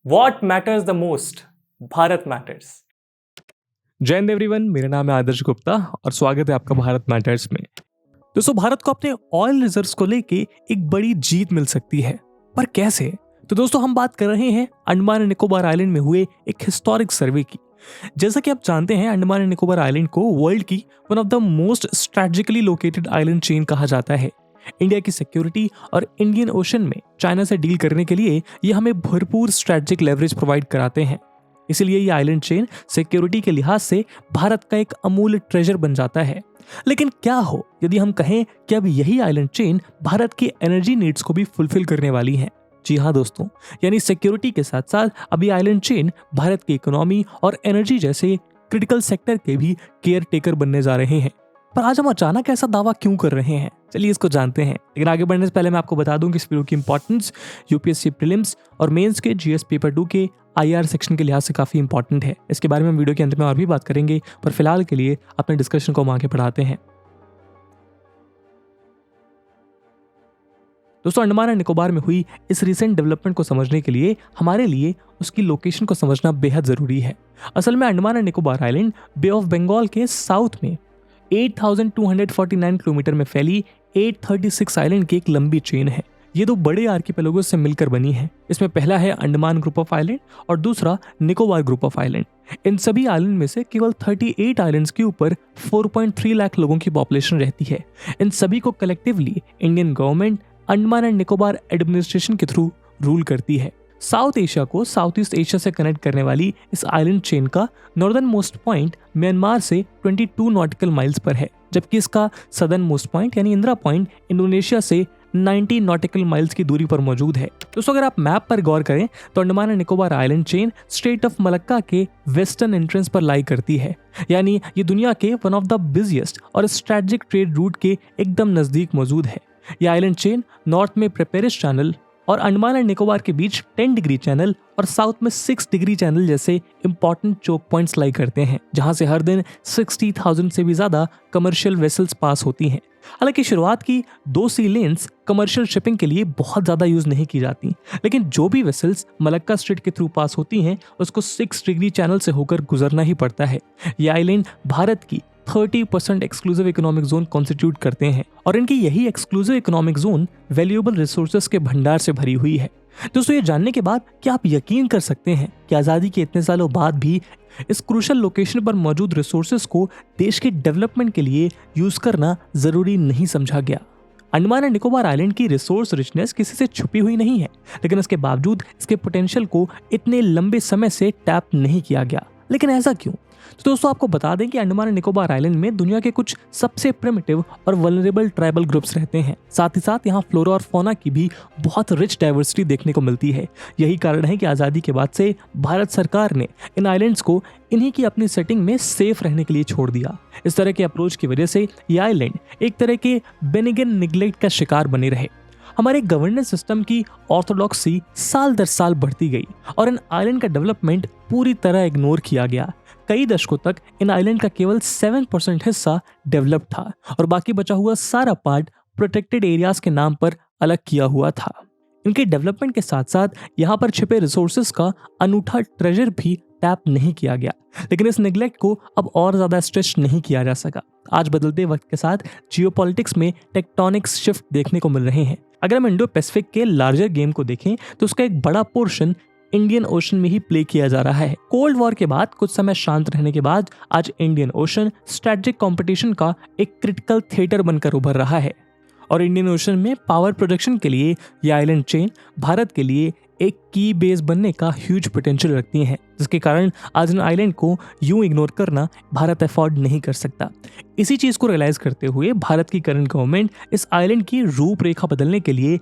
What matters the most? Bharat matters. जय Hind everyone, मेरा नाम है आदर्श गुप्ता और स्वागत है आपका भारत मैटर्स में। दोस्तों, भारत को अपने ऑयल रिजर्व्स को लेके एक बड़ी जीत मिल सकती है, पर कैसे? तो दोस्तों, हम बात कर रहे हैं अंडमान एंड निकोबार आइलैंड में हुए एक हिस्टोरिक सर्वे की। जैसा कि आप जानते हैं, अंडमान एंड निकोबार आइलैंड को वर्ल्ड की one of the most strategically located island chain कहा जाता है। इंडिया की सिक्योरिटी और इंडियन ओशन में चाइना से डील करने के लिए ये हमें भरपूर स्ट्रेटेजिक लेवरेज प्रोवाइड कराते हैं। इसीलिए ये आइलैंड चेन सिक्योरिटी के लिहाज से भारत का एक अमूल्य ट्रेजर बन जाता है। लेकिन क्या हो यदि हम कहें कि अब यही आइलैंड चेन भारत की एनर्जी नीड्स को भी फुलफिल करने वाली है? जी हाँ दोस्तों, यानी सिक्योरिटी के साथ साथ अभी आइलैंड चेन भारत की इकोनॉमी और एनर्जी जैसे क्रिटिकल सेक्टर के भी केयर टेकर बनने जा रहे हैं। पर आज हम अचानक ऐसा दावा क्यों कर रहे हैं? चलिए इसको जानते हैं। लेकिन आगे बढ़ने से पहले मैं आपको बता दूं कि इस वीडियो की इंपॉर्टेंस यूपीएससी प्रीलिम्स और मेंस के जीएस पेपर 2 के आईआर सेक्शन के लिहाज से काफी इंपॉर्टेंट है। इसके बारे में हम वीडियो के अंत में और भी बात करेंगे, पर फिलहाल के लिए अपने डिस्कशन को हम आगे बढ़ाते हैं। दोस्तों, अंडमान एंड निकोबार में हुई इस रिसेंट डेवलपमेंट को समझने के लिए हमारे लिए उसकी लोकेशन को समझना बेहद जरूरी है। असल में Andaman and Nicobar island bay of Bengal के साउथ में 8,249 किलोमीटर में फैली 836 आइलैंड की एक लंबी चेन है। ये दो बड़े आर्किपेलागोस से मिलकर बनी है। इसमें पहला है अंडमान ग्रुप ऑफ आइलैंड और दूसरा निकोबार ग्रुप ऑफ आइलैंड। इन सभी आइलैंड में से केवल 38 आइलैंड्स के ऊपर 4.3 लाख लोगों की पॉपुलेशन रहती है। इन सभी को collectively Indian government Andaman and Nicobar administration के थ्रू रूल करती है। साउथ एशिया को साउथ ईस्ट एशिया से कनेक्ट करने वाली इस आइलैंड चेन का नॉर्दर्न मोस्ट पॉइंट म्यांमार से 22 नॉटिकल माइल्स पर है, जबकि इसका सदर्न मोस्ट पॉइंट यानी इंदिरा पॉइंट इंडोनेशिया से 90 नॉटिकल माइल्स की दूरी पर मौजूद है। दोस्तों, अगर आप मैप पर गौर करें तो Andaman and Nicobar island chain straight of Malacca के वेस्टर्न एंट्रेंस पर लाई करती है, यानी ये दुनिया के वन ऑफ द बिजिएस्ट और स्ट्रेटेजिक ट्रेड रूट के एकदम नजदीक मौजूद है। यह आइलैंड चेन नॉर्थ में प्रेपेरिस चैनल और अंडमान एंड निकोबार के बीच 10 डिग्री चैनल और साउथ में 6 डिग्री चैनल जैसे इंपॉर्टेंट चोक पॉइंट्स लाई करते हैं, जहां से हर दिन 60,000 से भी ज्यादा कमर्शियल वेसल्स पास होती हैं। हालांकि शुरुआत की 2 सी लेन्स कमर्शियल शिपिंग के लिए बहुत ज्यादा यूज नहीं की जाती, लेकिन जो भी वेसल्स मलक्का स्ट्रेट के थ्रू पास होती हैं उसको 6 डिग्री चैनल से होकर गुजरना ही पड़ता है। ये आइलैंड भारत की 30% एक्सक्लूसिव इकोनॉमिक जोन कॉन्स्टिट्यूट करते हैं और इनकी यही exclusive economic zone valuable resources के भंडार से भरी हुई है। दोस्तों, ये जानने के बाद क्या आप यकीन कर सकते हैं कि आज़ादी के इतने सालों बाद भी इस क्रूशल लोकेशन पर मौजूद रिसोर्सेज को देश के डेवलपमेंट के लिए यूज करना जरूरी नहीं समझा गया? अंडमान एंड निकोबार आइलैंड की रिसोर्स रिचनेस किसी से छुपी हुई नहीं है, लेकिन इसके बावजूद इसके पोटेंशियल को इतने लंबे समय से टैप नहीं किया गया। लेकिन ऐसा क्यों? तो दोस्तों, आपको बता दें कि अंडमान एंड निकोबार आइलैंड में दुनिया के कुछ सबसे प्रिमिटिव और वल्नरेबल ट्राइबल ग्रुप्स रहते हैं। साथ ही साथ यहाँ फ्लोरा और फौना की भी बहुत रिच डाइवर्सिटी देखने को मिलती है। यही कारण है कि आज़ादी के बाद से भारत सरकार ने इन आइलैंड्स को इन्हीं की अपनी सेटिंग में सेफ रहने के लिए छोड़ दिया। इस तरह के अप्रोच की वजह से ये आइलैंड एक तरह के बेनिगन निग्लेक्ट का शिकार बने रहे। हमारे गवर्नेंस सिस्टम की ऑर्थोडॉक्सी साल दर साल बढ़ती गई और इन आइलैंड का डेवलपमेंट पूरी तरह इग्नोर किया गया। कई दशकों तक इन आइलैंड का केवल 7% हिस्सा डेवलप था और बाकी बचा हुआ सारा पार्ट प्रोटेक्टेड एरियाज के नाम पर अलग किया हुआ था। इनके डेवलपमेंट के साथ साथ यहाँ पर छिपे रिसोर्सेज का अनूठा ट्रेजर भी टैप नहीं किया गया, लेकिन इस नेग्लेक्ट को अब और ज्यादा स्ट्रेच नहीं किया जा सका। आज बदलते वक्त के साथ जियोपॉलिटिक्स में टेक्टोनिक्स शिफ्ट देखने को मिल रहे हैं। अगर हम इंडो पैसिफिक के लार्जर गेम को देखें तो उसका एक बड़ा पोर्शन इंडियन ओशन में ही प्ले किया जा रहा है। कोल्ड वॉर के बाद कुछ समय शांत रहने के बाद आज इंडियन ओशन स्ट्रेटेजिक कंपटीशन का एक क्रिटिकल थिएटर बनकर उभर रहा है और इंडियन ओशन में पावर प्रोडक्शन के लिए ये आइलैंड चेन भारत के लिए एक की बेस बनने का ह्यूज पोटेंशियल रखती है, जिसके कारण आज इन आइलैंड को यूं इग्नोर करना भारत अफोर्ड नहीं कर सकता। इसी चीज को रियलाइज करते हुए भारत की करंट गवर्नमेंट इस आइलैंड की रूपरेखा बदलने के लिए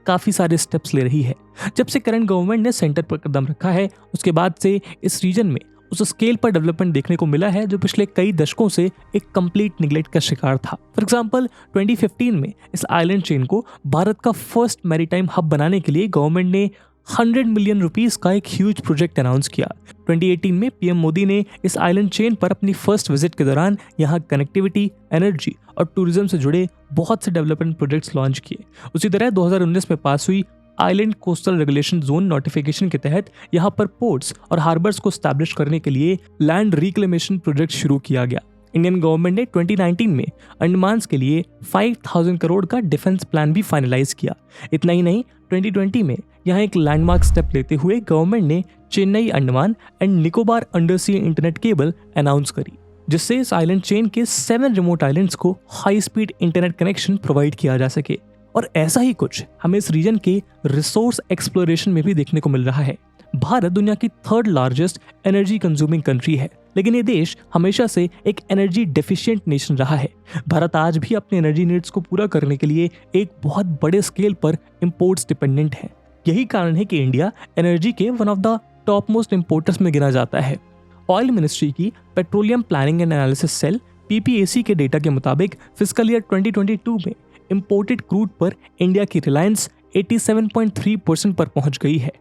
काफी सारे स्टेप्स ले रही है। जब से करंट गवर्नमेंट ने सेंटर पर कदम रखा है, उसके बाद से इस रीजन में उस स्केल पर डेवलपमेंट देखने को मिला है जो पिछले कई दशकों से एक कंप्लीट निग्लेक्ट का शिकार था। फॉर एग्जांपल 2015 में इस आइलैंड चेन को भारत का फर्स्ट मैरीटाइम हब बनाने के लिए गवर्नमेंट ने 100 मिलियन रुपीस का एक ह्यूज प्रोजेक्ट अनाउंस किया। 2018 में पीएम मोदी ने इस आइलैंड चेन पर अपनी फर्स्ट विजिट के दौरान यहाँ कनेक्टिविटी, एनर्जी और टूरिज्म से जुड़े बहुत से डेवलपमेंट प्रोजेक्ट्स लॉन्च किए। उसी तरह 2019 में पास हुई island coastal regulation zone notification के तहत यहाँ पर पोर्ट्स और हार्बर्स को स्टैब्लिश करने के लिए लैंड रिक्लेमेशन प्रोजेक्ट शुरू किया गया। इंडियन गवर्नमेंट ने 2019 में अंडमान के लिए 5,000 करोड़ का डिफेंस प्लान भी फाइनलाइज किया। इतना ही नहीं, 2020 में यहाँ एक लैंडमार्क स्टेप लेते हुए गवर्नमेंट ने Chennai Andaman and Nicobar undersea internet cable announce करी, जिससे इस आइलैंड चेन के 7 रिमोट आइलैंड्स को high speed internet connection provide किया जा सके। और ऐसा ही कुछ हमें इस रीजन के रिसोर्स एक्सप्लोरेशन में भी देखने को मिल रहा है। भारत दुनिया की 3rd largest energy consuming country है, लेकिन ये देश हमेशा से एक एनर्जी डेफिशिएंट नेशन रहा है। भारत आज भी अपने एनर्जी नीड्स को पूरा करने के लिए एक बहुत बड़े स्केल पर इंपोर्ट्स डिपेंडेंट है। यही कारण है कि इंडिया एनर्जी के one of the top most importers में गिना जाता है। ऑयल मिनिस्ट्री की petroleum planning and analysis cell PPAC के डेटा के मुताबिक फिस्कल ईयर 2022 में इंपोर्टेड क्रूड पर इंडिया की रिलायंस 87.3% पर पहुंच गई है।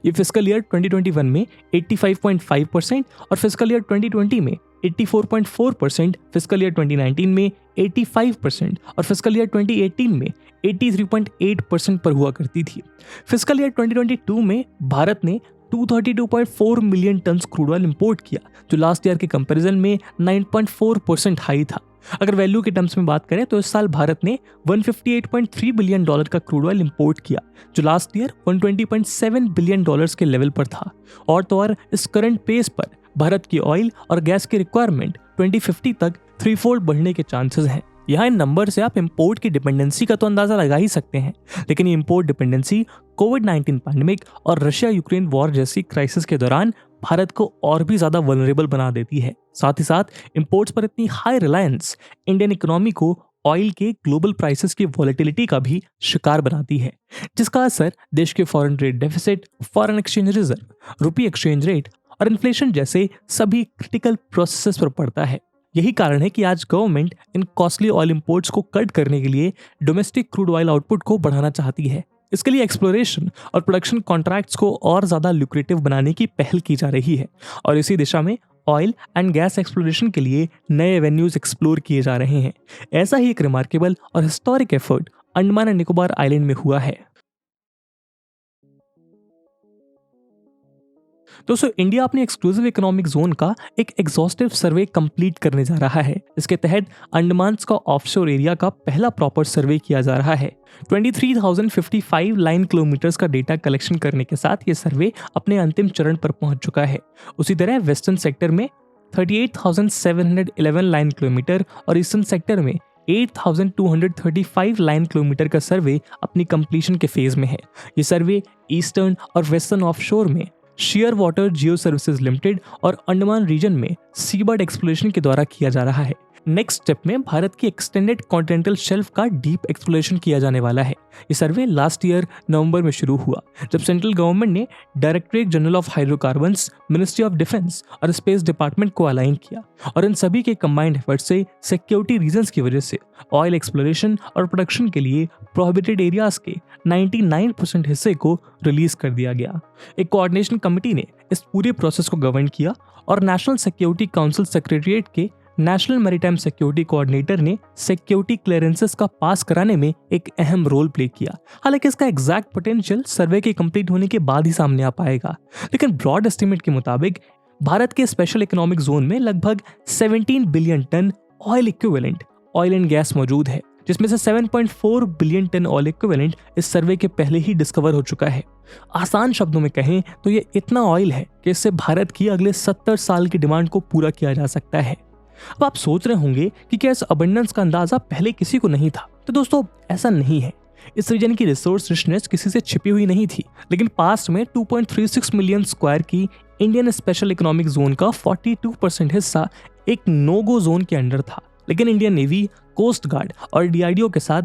ये फिस्कल ईयर 2021 में 85.5% और फिस्कल ईयर 2020 में 84.4%, फिस्कल ईयर 2019 में 85% और फिस्कल ईयर 2018 में 83.8% पर हुआ करती थी। फिस्कल ईयर 2022 में भारत ने 232.4 million turns crude oil import किया, जो लास्ट ईयर के कंपैरिजन में 9.4% हाई था। अगर वैल्यू के टर्म्स में बात करें तो इस साल भारत ने $158.3 बिलियन का क्रूड ऑयल इंपोर्ट किया, जो लास्ट ईयर $120.7 बिलियन के लेवल पर था। और तो और इस करंट पेस पर भारत की ऑयल और गैस की रिक्वायरमेंट 2050 तक 3-fold बढ़ने के चांसेस हैं। यहाँ इन नंबर से आप इंपोर्ट की डिपेंडेंसी का तो अंदाजा लगा ही सकते हैं, लेकिन ये इंपोर्ट डिपेंडेंसी कोविड-19 पैंडेमिक और रशिया यूक्रेन वॉर जैसी क्राइसिस के दौरान भारत को और भी ज्यादा वल्नरेबल बना देती है। साथ ही साथ इंपोर्ट्स पर इतनी हाई रिलायंस इंडियन इकोनॉमी को ऑयल के ग्लोबल प्राइसेस की वॉलेटिलिटी का भी शिकार बनाती है, जिसका असर देश के foreign trade deficit, foreign exchange reserve, rupee exchange rate और इन्फ्लेशन जैसे सभी क्रिटिकल प्रोसेसेस पर पड़ता है। यही कारण है कि आज government in costly oil imports को कट करने के लिए डोमेस्टिक क्रूड ऑयल आउटपुट को बढ़ाना चाहती है। इसके लिए एक्सप्लोरेशन और प्रोडक्शन कॉन्ट्रैक्ट्स को और ज्यादा लुक्रेटिव बनाने की पहल की जा रही है और इसी दिशा में ऑयल एंड गैस एक्सप्लोरेशन के लिए नए एवेन्यूज एक्सप्लोर किए जा रहे हैं। ऐसा ही एक रिमार्केबल और historic effort Andaman and Nicobar island में हुआ है। दोस्तों, इंडिया अपने एक्सक्लूसिव इकोनॉमिक जोन का एक एग्जॉस्टिव सर्वे कंप्लीट करने जा रहा है। इसके तहत अंडमान का ऑफशोर एरिया का पहला प्रॉपर सर्वे किया जा रहा है। 23,055 लाइन किलोमीटर्स का डेटा कलेक्शन करने के साथ ये सर्वे अपने अंतिम चरण पर पहुंच चुका है। उसी तरह वेस्टर्न सेक्टर में 38,711 लाइन किलोमीटर और ईस्टर्न सेक्टर में 8,235 लाइन किलोमीटर का सर्वे अपनी कंप्लीशन के फेज में है। ये सर्वे ईस्टर्न और वेस्टर्न ऑफशोर में शेयर वाटर जियो सर्विसेज लिमिटेड और अंडमान रीजन में सीबर्ड एक्सप्लोरेशन के द्वारा किया जा रहा है। नेक्स्ट स्टेप में भारत की एक्सटेंडेड कॉन्टिनेंटल शेल्फ का डीप एक्सप्लोरेशन किया जाने वाला है। ये सर्वे लास्ट ईयर नवंबर में शुरू हुआ, जब सेंट्रल गवर्नमेंट ने directorate general of hydrocarbons, ministry of defence और स्पेस डिपार्टमेंट को अलाइन किया और इन सभी के कंबाइंड एफर्ट से सिक्योरिटी रीजंस की वजह से ऑयल एक्सप्लोरेशन और प्रोडक्शन के लिए प्रोहिबिटेड एरियाज के 99% हिस्से को रिलीज कर दिया गया। एक कोऑर्डिनेशन कमेटी ने इस पूरे प्रोसेस को गवर्न किया और नेशनल सिक्योरिटी काउंसिल सेक्रेटरीट के नेशनल मैरीटाइम सिक्योरिटी कोऑर्डिनेटर ने सिक्योरिटी क्लियरेंसेस का पास कराने में एक अहम रोल प्ले किया। हालांकि इसका एग्जैक्ट पोटेंशियल सर्वे के कंप्लीट होने के बाद ही सामने आ पाएगा, लेकिन ब्रॉड एस्टिमेट के मुताबिक भारत के स्पेशल इकोनॉमिक जोन में लगभग 17 billion ton oil equivalent oil and gas मौजूद है, जिसमें से 7.4 बिलियन टन ऑयल इक्विवेलेंट इस सर्वे के पहले ही डिस्कवर हो चुका है। आसान शब्दों में कहें तो ये इतना ऑयल है कि इससे भारत की अगले 70 साल की डिमांड को पूरा किया जा सकता है। अब आप सोच रहे होंगे कि क्या इस अबंडेंस का अंदाजा पहले किसी को नहीं था? तो दोस्तों, ऐसा नहीं है। इस रीजन की रिसोर्स रिचनेस किसी से छिपी हुई नहीं थी, लेकिन पास्ट में 2.36 मिलियन स्क्वायर की इंडियन स्पेशल इकोनॉमिक जोन का 42% हिस्सा एक नो गो जोन के अंडर था। लेकिन इंडियन नेवी, कोस्ट गार्ड और DRDO के साथ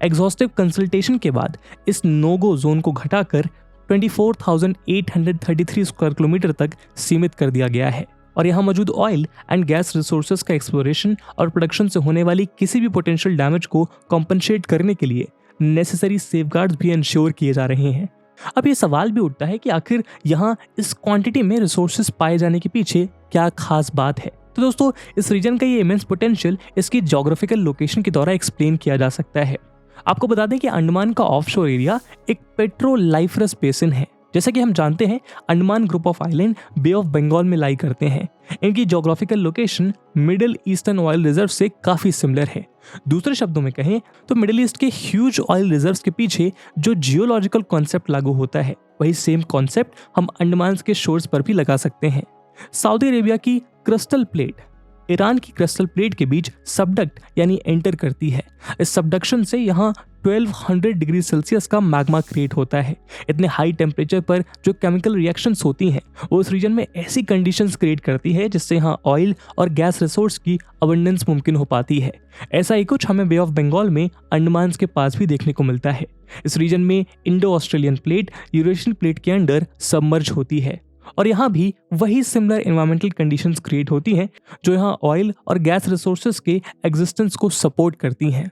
एग्जॉस्टिव कंसल्टेशन के बाद इस नो गो जोन को घटाकर 24,833 स्क्वायर किलोमीटर तक सीमित कर दिया गया है और यहाँ मौजूद ऑयल एंड गैस रिसोर्सेज का एक्सप्लोरेशन और प्रोडक्शन से होने वाली किसी भी पोटेंशियल डैमेज को कॉम्पनसेट करने के लिए नेसेसरी सेफगार्ड्स भी इंश्योर किए जा रहे हैं। अब ये सवाल भी उठता है कि आखिर यहाँ इस क्वांटिटी में रिसोर्सेज पाए जाने के पीछे क्या खास बात है? तो दोस्तों, इस रीजन का ये इमेंस पोटेंशियल इसकी ज्योग्राफिकल लोकेशन के द्वारा एक्सप्लेन किया जा सकता है। आपको बता दें कि अंडमान का ऑफशोर एरिया एक पेट्रोलाइफरस बेसिन है। जैसा कि हम जानते हैं, Andaman group of island bay of Bengal में लाई करते हैं। इनकी geographical location middle eastern oil reserve से काफी सिमिलर है। दूसरे शब्दों में कहें तो मिडिल ईस्ट के ह्यूज ऑयल रिजर्व्स के पीछे जो जियोलॉजिकल कॉन्सेप्ट लागू होता है, वही सेम कॉन्सेप्ट हम अंडमान के शोर्स पर भी लगा सकते हैं। सऊदी अरेबिया की क्रिस्टल प्लेट ईरान की क्रिस्टल प्लेट के बीच सबडक्ट यानी एंटर करती है। इस सबडक्शन से यहाँ 1200 डिग्री सेल्सियस का मैग्मा क्रिएट होता है। इतने हाई टेम्परेचर पर जो केमिकल रिएक्शंस होती हैं वो उस रीजन में ऐसी कंडीशंस क्रिएट करती है जिससे यहाँ ऑयल और गैस रिसोर्स की अबंडेंस मुमकिन हो पाती है। ऐसा ही कुछ हमें बे ऑफ बंगाल में अंडमान के पास भी देखने को मिलता है। इस रीजन में Indo Australian plate Eurasian plate के अंडर सबमर्ज होती है और यहाँ भी वही सिमिलर एनवायरमेंटल कंडीशंस क्रिएट होती हैं जो यहाँ ऑयल और गैस रिसोर्सेज के एग्जिस्टेंस को सपोर्ट करती हैं।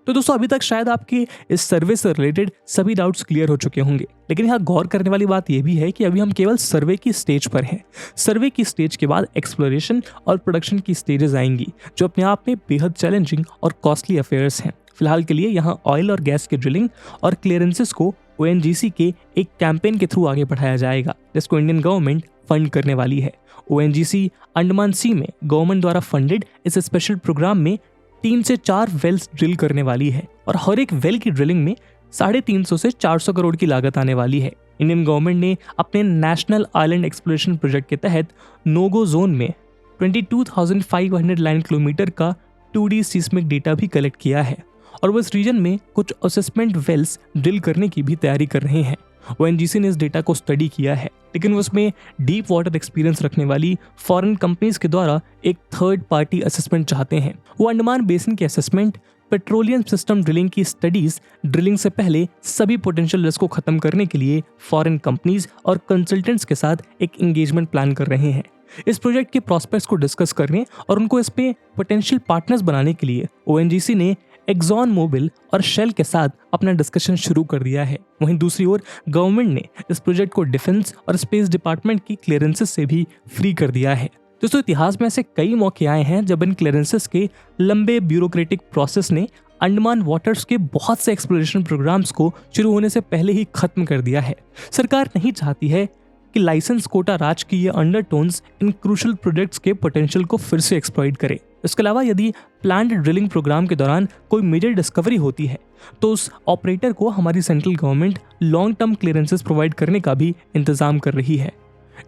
तो दोस्तों, अभी तक शायद आपके इस सर्वे से रिलेटेड सभी डाउट्स क्लियर हो चुके होंगे, लेकिन यहाँ गौर करने वाली बात यह भी है कि अभी हम केवल सर्वे की स्टेज पर हैं। सर्वे की स्टेज के बाद एक्सप्लोरेशन और प्रोडक्शन की स्टेजेस आएंगी जो अपने आप में बेहद चैलेंजिंग और कॉस्टली अफेयर्स हैं। फिलहाल के लिए यहाँ ऑयल और गैस के ड्रिलिंग और क्लियरेंसेस को ONGC के एक कैंपेन के थ्रू आगे बढ़ाया जाएगा जिसको इंडियन गवर्नमेंट फंड करने वाली है। ONGC अंडमान सी में गवर्नमेंट द्वारा फंडेड इस स्पेशल प्रोग्राम में 3 से 4 वेल्स ड्रिल करने वाली है और हर एक वेल की ड्रिलिंग में 350 से 400 करोड़ की लागत आने वाली है। इंडियन गवर्नमेंट ने अपने नेशनल आइलैंड एक्सप्लोरेशन प्रोजेक्ट के तहत नोगो जोन में 22,500 लाइन किलोमीटर का 2D सीस्मिक डेटा भी कलेक्ट किया है और वो इस रीजन में कुछ असेसमेंट वेल्स ड्रिल करने की भी तैयारी कर रहे हैं। ONGC ने इस डेटा को स्टडी किया है, लेकिन वो उसमें डीप वाटर एक्सपीरियंस रखने वाली फॉरेन कंपनीज के द्वारा एक थर्ड पार्टी असेसमेंट चाहते हैं। वो अंडमान बेसिन की असेसमेंट, पेट्रोलियम सिस्टम ड्रिलिंग की स्टडीज, ड्रिलिंग से पहले सभी पोटेंशियल रिस्क को खत्म करने के लिए फॉरेन कंपनीज और कंसल्टेंट्स के साथ एक एंगेजमेंट प्लान कर रहे हैं। इस प्रोजेक्ट के प्रॉस्पेक्ट्स को डिस्कस करने और उनको इस पे पोटेंशियल पार्टनर्स बनाने के लिए ONGC ने एक्सॉन मोबिल और शेल के साथ अपना डिस्कशन शुरू कर दिया है। वहीं दूसरी ओर गवर्नमेंट ने इस प्रोजेक्ट को डिफेंस और स्पेस डिपार्टमेंट की क्लियरेंसेस से भी फ्री कर दिया है। दोस्तों, इतिहास में ऐसे कई मौके आए हैं जब इन क्लियरेंसेस के लंबे ब्यूरोक्रेटिक प्रोसेस ने अंडमान वाटर्स के बहुत से एक्सप्लोरेशन प्रोग्राम्स को शुरू होने से पहले ही खत्म कर दिया है। सरकार नहीं चाहती है कि लाइसेंस कोटा राज की ये अंडरटोन्स इन क्रूशल प्रोजेक्ट्स के पोटेंशियल को फिर से एक्सप्लॉइट करे। इसके अलावा यदि प्लान्ड ड्रिलिंग प्रोग्राम के दौरान कोई मेजर डिस्कवरी होती है तो उस ऑपरेटर को हमारी central government long term clearances provide करने का भी इंतजाम कर रही है।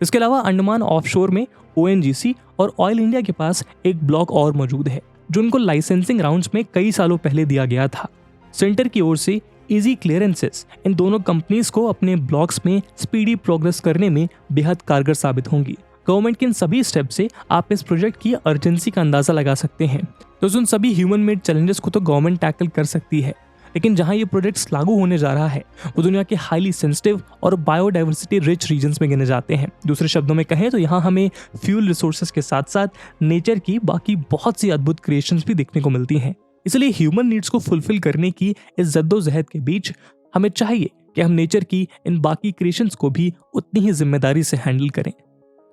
इसके अलावा अंडमान ऑफशोर में ONGC और ऑयल इंडिया के पास एक ब्लॉक और मौजूद है जो उनको लाइसेंसिंग राउंड्स में कई सालों पहले दिया गया था। सेंटर की ओर से इजी क्लियरेंसेस इन दोनों कंपनीज को अपने ब्लॉक्स में स्पीडी प्रोग्रेस करने में बेहद कारगर साबित होंगी। गवर्नमेंट के इन सभी स्टेप से आप इस प्रोजेक्ट की अर्जेंसी का अंदाजा लगा सकते हैं। तो उन सभी ह्यूमन मेड चैलेंजेस को तो गवर्नमेंट टैकल कर सकती है, लेकिन जहां ये प्रोजेक्ट्स लागू होने जा रहा है वो दुनिया के हाईली सेंसिटिव और बायोडाइवर्सिटी रिच रीजन्स में गिने जाते हैं। दूसरे शब्दों में कहें तो यहाँ हमें फ्यूल रिसोर्सेज के साथ साथ नेचर की बाकी बहुत सी अद्भुत क्रिएशंस भी देखने को मिलती हैं। इसलिए ह्यूमन नीड्स को फुलफिल करने की इस जद्दोजहद के बीच हमें चाहिए कि हम नेचर की इन बाकी क्रिएशंस को भी उतनी ही जिम्मेदारी से हैंडल करें।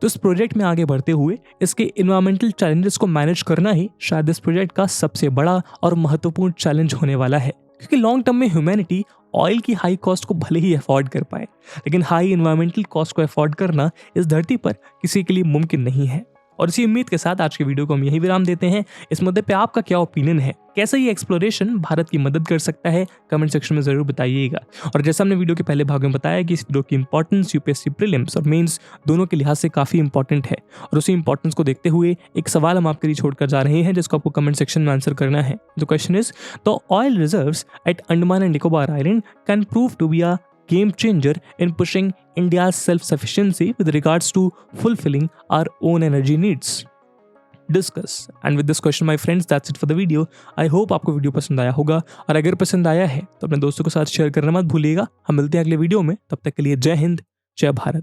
तो इस प्रोजेक्ट में आगे बढ़ते हुए इसके इन्वायरमेंटल चैलेंजेस को मैनेज करना ही शायद इस प्रोजेक्ट का सबसे बड़ा और महत्वपूर्ण चैलेंज होने वाला है, क्योंकि लॉन्ग टर्म में ह्यूमैनिटी ऑयल की हाई कॉस्ट को भले ही अफोर्ड कर पाए, लेकिन हाई इन्वायरमेंटल कॉस्ट को अफोर्ड करना इस धरती पर किसी के लिए मुमकिन नहीं है। और इसी उम्मीद के साथ आज के वीडियो को हम यही विराम देते हैं। इस मुद्दे पे आपका क्या ओपिनियन है, कैसे ये एक्सप्लोरेशन भारत की मदद कर सकता है, कमेंट सेक्शन में जरूर बताइएगा। और जैसा हमने वीडियो के पहले भाग में बताया कि इस वीडियो की इंपॉर्टेंस UPSC प्रीलिम्स और मेंस दोनों के लिहाज से काफी इंपॉर्टेंट है, और उसी इंपॉर्टेंस को देखते हुए एक सवाल हम आपके लिए छोड़कर जा रहे हैं जिसको आपको कमेंट सेक्शन में आंसर करना है। The question is, the oil reserves at Andaman and Nicobar island can prove to be a game changer in pushing India's self-sufficiency with regards to fulfilling our own energy needs. Discuss. And with this question, my friends, that's it for the video. I hope आपको video पसंद आया होगा, और अगर पसंद आया है तो अपने दोस्तों के साथ शेयर करना मत भूलिएगा। हम मिलते हैं अगले वीडियो में, तब तक के लिए जय हिंद, जय भारत।